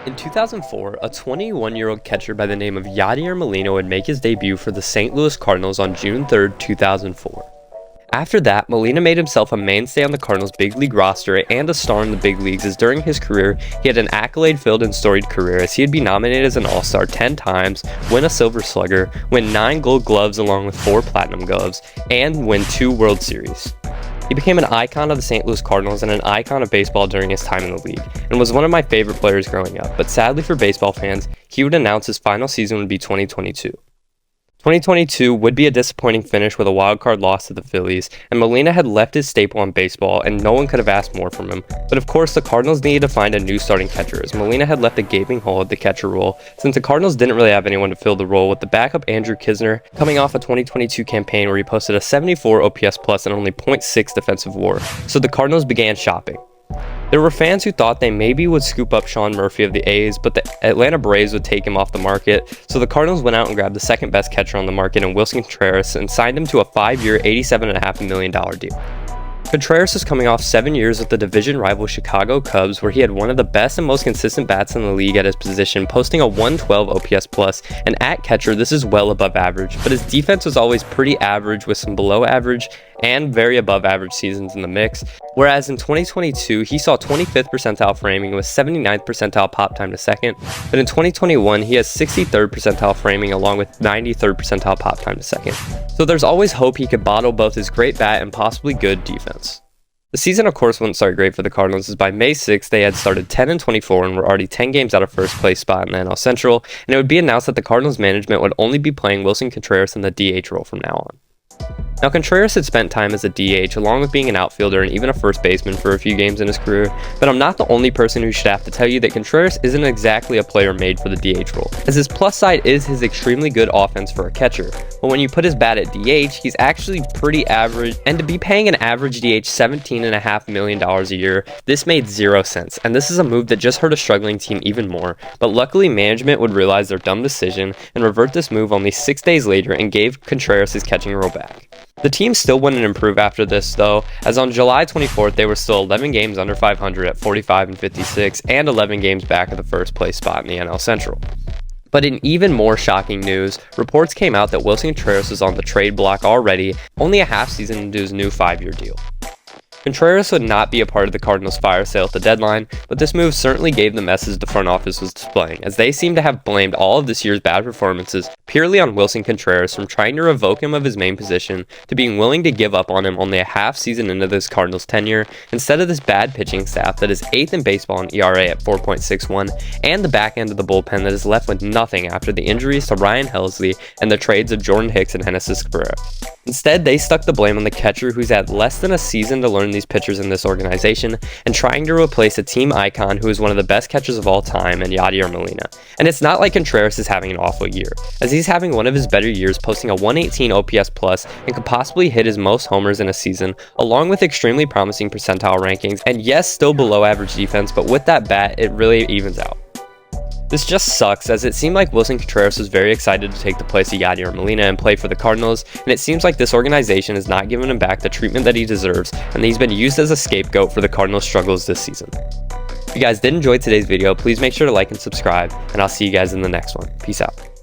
In 2004, a 21-year-old catcher by the name of Yadier Molina would make his debut for the St. Louis Cardinals on June 3, 2004. After that, Molina made himself a mainstay on the Cardinals' big league roster and a star in the big leagues, as during his career, he had an accolade-filled and storied career, as he'd be nominated as an All-Star 10 times, win a Silver Slugger, win 9 Gold Gloves along with 4 Platinum Gloves, and win 2 World Series. He became an icon of the St. Louis Cardinals and an icon of baseball during his time in the league, and was one of my favorite players growing up, but sadly for baseball fans, he would announce his final season would be 2022. 2022 would be a disappointing finish with a wild-card loss to the Phillies, and Molina had left his staple on baseball, and no one could have asked more from him. But of course, the Cardinals needed to find a new starting catcher, as Molina had left a gaping hole at the catcher role, since the Cardinals didn't really have anyone to fill the role, with the backup Andrew Knizner coming off a 2022 campaign where he posted a 74 OPS plus and only .6 defensive WAR, so the Cardinals began shopping. There were fans who thought they maybe would scoop up Sean Murphy of the A's, but the Atlanta Braves would take him off the market, so the Cardinals went out and grabbed the second best catcher on the market in Willson Contreas and signed him to a 5-year, $87.5 million deal. Contreras is coming off 7 years with the division rival Chicago Cubs, where he had one of the best and most consistent bats in the league at his position, posting a 112 OPS plus, and at catcher this is well above average, but his defense was always pretty average with some below average and very above average seasons in the mix, whereas in 2022 he saw 25th percentile framing with 79th percentile pop time to second, but in 2021 he has 63rd percentile framing along with 93rd percentile pop time to second. So there's always hope he could bottle both his great bat and possibly good defense. The season of course wouldn't start great for the Cardinals, as by May 6th they had started 10-24 and were already 10 games out of first place spot in the NL Central, and it would be announced that the Cardinals management would only be playing Willson Contreas in the DH role from now on. Now, Contreras had spent time as a DH along with being an outfielder and even a first baseman for a few games in his career, but I'm not the only person who should have to tell you that Contreras isn't exactly a player made for the DH role, as his plus side is his extremely good offense for a catcher, but when you put his bat at DH, he's actually pretty average, and to be paying an average DH $17.5 million a year, this made zero sense, and this is a move that just hurt a struggling team even more, but luckily management would realize their dumb decision and revert this move only 6 days later and gave Contreras his catching role back. The team still wouldn't improve after this though, as on July 24th they were still 11 games under 500 at 45-56 and 11 games back of the first place spot in the NL Central. But in even more shocking news, reports came out that Willson Contreras was on the trade block already, only a half season into his new 5-year deal. Contreras would not be a part of the Cardinals' fire sale at the deadline, but this move certainly gave the message the front office was displaying, as they seem to have blamed all of this year's bad performances purely on Willson Contreras, from trying to revoke him of his main position to being willing to give up on him only a half season into this Cardinals tenure, instead of this bad pitching staff that is 8th in baseball in ERA at 4.61, and the back end of the bullpen that is left with nothing after the injuries to Ryan Helsley and the trades of Jordan Hicks and Genesis Cabrera. Instead, they stuck the blame on the catcher, who's had less than a season to learn these pitchers in this organization, and trying to replace a team icon who is one of the best catchers of all time in Yadier Molina. And it's not like Contreras is having an awful year, as he's having one of his better years, posting a 118 OPS plus and could possibly hit his most homers in a season, along with extremely promising percentile rankings, and yes, still below average defense, but with that bat, it really evens out. This just sucks, as it seemed like Willson Contreras was very excited to take the place of Yadier Molina and play for the Cardinals, and it seems like this organization has not given him back the treatment that he deserves, and he's been used as a scapegoat for the Cardinals' struggles this season. If you guys did enjoy today's video, please make sure to like and subscribe, and I'll see you guys in the next one. Peace out.